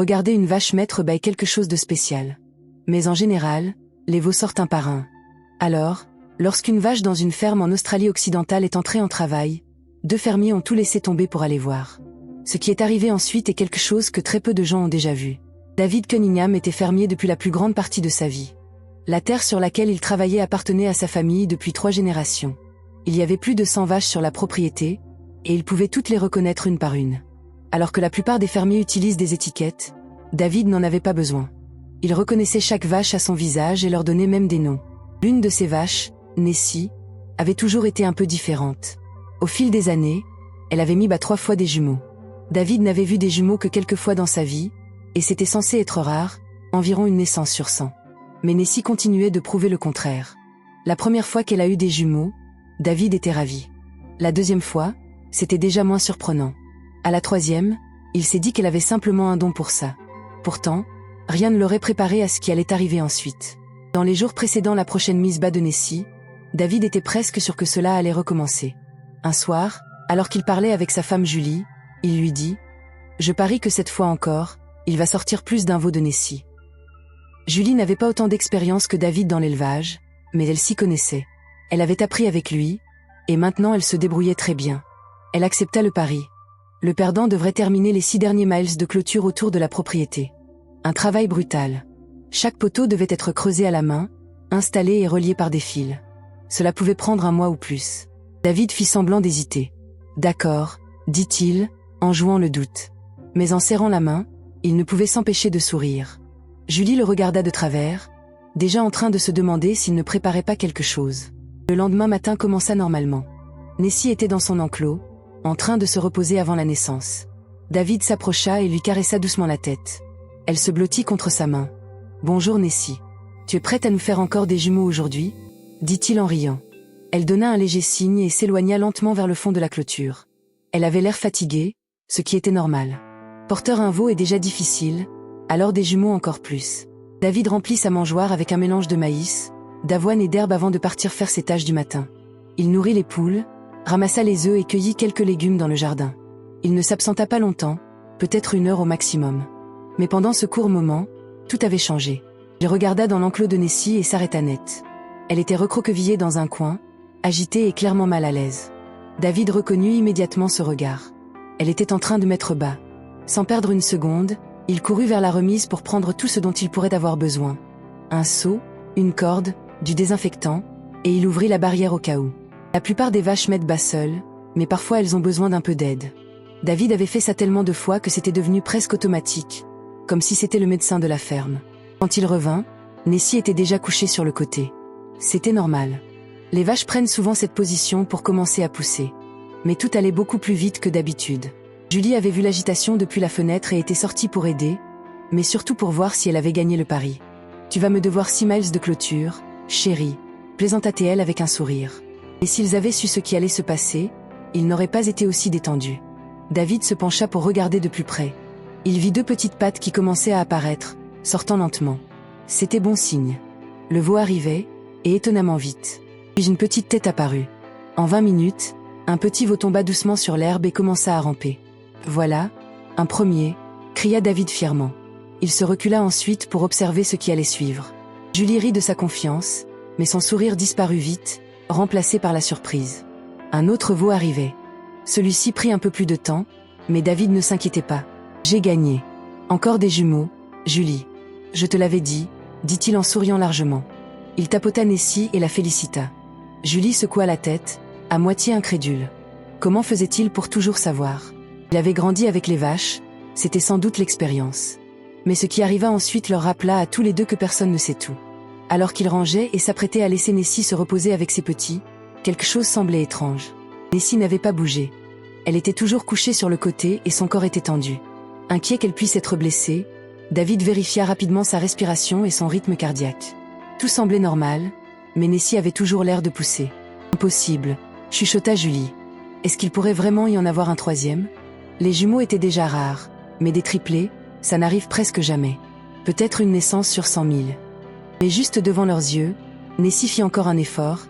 Regarder une vache mettre bas est quelque chose de spécial. Mais en général, les veaux sortent un par un. Alors, lorsqu'une vache dans une ferme en Australie occidentale est entrée en travail, 2 fermiers ont tout laissé tomber pour aller voir. Ce qui est arrivé ensuite est quelque chose que très peu de gens ont déjà vu. David Cunningham était fermier depuis la plus grande partie de sa vie. La terre sur laquelle il travaillait appartenait à sa famille depuis 3 générations. Il y avait plus de 100 vaches sur la propriété, et il pouvait toutes les reconnaître une par une. Alors que la plupart des fermiers utilisent des étiquettes, David n'en avait pas besoin. Il reconnaissait chaque vache à son visage et leur donnait même des noms. L'une de ces vaches, Nessie, avait toujours été un peu différente. Au fil des années, elle avait mis bas 3 fois des jumeaux. David n'avait vu des jumeaux que quelques fois dans sa vie, et c'était censé être rare, environ une naissance sur 100. Mais Nessie continuait de prouver le contraire. La première fois qu'elle a eu des jumeaux, David était ravi. La deuxième fois, c'était déjà moins surprenant. À la troisième, il s'est dit qu'elle avait simplement un don pour ça. Pourtant, rien ne l'aurait préparé à ce qui allait arriver ensuite. Dans les jours précédant la prochaine mise bas de Nessie, David était presque sûr que cela allait recommencer. Un soir, alors qu'il parlait avec sa femme Julie, il lui dit « Je parie que cette fois encore, il va sortir plus d'un veau de Nessie. » Julie n'avait pas autant d'expérience que David dans l'élevage, mais elle s'y connaissait. Elle avait appris avec lui, et maintenant elle se débrouillait très bien. Elle accepta le pari. Le perdant devrait terminer les 6 derniers miles de clôture autour de la propriété. Un travail brutal. Chaque poteau devait être creusé à la main, installé et relié par des fils. Cela pouvait prendre un mois ou plus. David fit semblant d'hésiter. « D'accord, » dit-il, en jouant le doute. Mais en serrant la main, il ne pouvait s'empêcher de sourire. Julie le regarda de travers, déjà en train de se demander s'il ne préparait pas quelque chose. Le lendemain matin commença normalement. Nessie était dans son enclos, en train de se reposer avant la naissance. David s'approcha et lui caressa doucement la tête. Elle se blottit contre sa main. « Bonjour Nessie. Tu es prête à nous faire encore des jumeaux aujourd'hui ?» dit-il en riant. Elle donna un léger signe et s'éloigna lentement vers le fond de la clôture. Elle avait l'air fatiguée, ce qui était normal. Porteur un veau est déjà difficile, alors des jumeaux encore plus. David remplit sa mangeoire avec un mélange de maïs, d'avoine et d'herbe avant de partir faire ses tâches du matin. Il nourrit les poules, ramassa les œufs et cueillit quelques légumes dans le jardin. Il ne s'absenta pas longtemps, peut-être 1 heure au maximum. Mais pendant ce court moment, tout avait changé. Il regarda dans l'enclos de Nessie et s'arrêta net. Elle était recroquevillée dans un coin, agitée et clairement mal à l'aise. David reconnut immédiatement ce regard. Elle était en train de mettre bas. Sans perdre une seconde, il courut vers la remise pour prendre tout ce dont il pourrait avoir besoin. Un seau, une corde, du désinfectant, et il ouvrit la barrière au cas où. La plupart des vaches mettent bas seules, mais parfois elles ont besoin d'un peu d'aide. David avait fait ça tellement de fois que c'était devenu presque automatique, comme si c'était le médecin de la ferme. Quand il revint, Nessie était déjà couchée sur le côté. C'était normal. Les vaches prennent souvent cette position pour commencer à pousser. Mais tout allait beaucoup plus vite que d'habitude. Julie avait vu l'agitation depuis la fenêtre et était sortie pour aider, mais surtout pour voir si elle avait gagné le pari. « Tu vas me devoir 6 miles de clôture, chérie », plaisanta-t-elle avec un sourire. Et s'ils avaient su ce qui allait se passer, ils n'auraient pas été aussi détendus. David se pencha pour regarder de plus près. Il vit 2 petites pattes qui commençaient à apparaître, sortant lentement. C'était bon signe. Le veau arrivait, et étonnamment vite. Puis une petite tête apparut. En 20 minutes, un petit veau tomba doucement sur l'herbe et commença à ramper. « Voilà, un premier », cria David fièrement. Il se recula ensuite pour observer ce qui allait suivre. Julie rit de sa confiance, mais son sourire disparut vite, remplacé par la surprise. Un autre veau arrivait. Celui-ci prit un peu plus de temps, mais David ne s'inquiétait pas. « J'ai gagné. Encore des jumeaux, Julie. Je te l'avais dit », dit-il en souriant largement. Il tapota Nessie et la félicita. Julie secoua la tête, à moitié incrédule. Comment faisait-il pour toujours savoir? Il avait grandi avec les vaches, c'était sans doute l'expérience. Mais ce qui arriva ensuite leur rappela à tous les deux que personne ne sait tout. Alors qu'il rangeait et s'apprêtait à laisser Nessie se reposer avec ses petits, quelque chose semblait étrange. Nessie n'avait pas bougé. Elle était toujours couchée sur le côté et son corps était tendu. Inquiet qu'elle puisse être blessée, David vérifia rapidement sa respiration et son rythme cardiaque. Tout semblait normal, mais Nessie avait toujours l'air de pousser. « Impossible », chuchota Julie. « Est-ce qu'il pourrait vraiment y en avoir un troisième ?» Les jumeaux étaient déjà rares, mais des triplés, ça n'arrive presque jamais. Peut-être une naissance sur 100 000. Mais juste devant leurs yeux, Nessie fit encore un effort,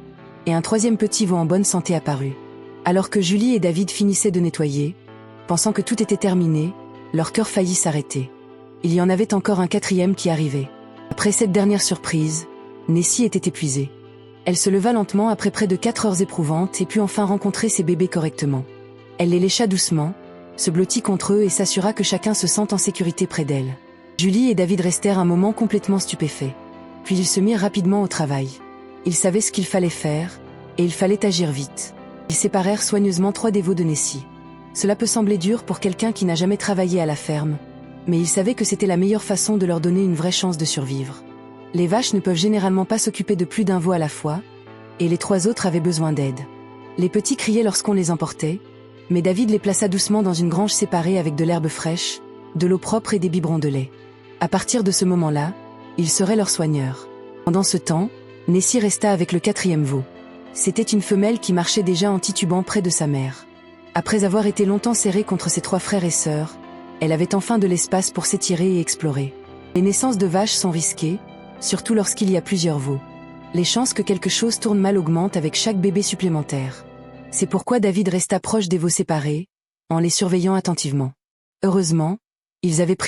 et un troisième petit veau en bonne santé apparut. Alors que Julie et David finissaient de nettoyer, pensant que tout était terminé, leur cœur faillit s'arrêter. Il y en avait encore un quatrième qui arrivait. Après cette dernière surprise, Nessie était épuisée. Elle se leva lentement après près de 4 heures éprouvantes et put enfin rencontrer ses bébés correctement. Elle les lécha doucement, se blottit contre eux et s'assura que chacun se sente en sécurité près d'elle. Julie et David restèrent un moment complètement stupéfaits. Puis ils se mirent rapidement au travail. Ils savaient ce qu'il fallait faire, et il fallait agir vite. Ils séparèrent soigneusement 3 dévots de Nessie. Cela peut sembler dur pour quelqu'un qui n'a jamais travaillé à la ferme, mais ils savaient que c'était la meilleure façon de leur donner une vraie chance de survivre. Les vaches ne peuvent généralement pas s'occuper de plus d'un veau à la fois, et les 3 autres avaient besoin d'aide. Les petits criaient lorsqu'on les emportait, mais David les plaça doucement dans une grange séparée avec de l'herbe fraîche, de l'eau propre et des biberons de lait. À partir de ce moment-là, il serait leur soigneur. Pendant ce temps, Nessie resta avec le 4e veau. C'était une femelle qui marchait déjà en titubant près de sa mère. Après avoir été longtemps serrée contre ses 3 frères et sœurs, elle avait enfin de l'espace pour s'étirer et explorer. Les naissances de vaches sont risquées, surtout lorsqu'il y a plusieurs veaux. Les chances que quelque chose tourne mal augmentent avec chaque bébé supplémentaire. C'est pourquoi David resta proche des veaux séparés, en les surveillant attentivement. Heureusement, ils avaient pris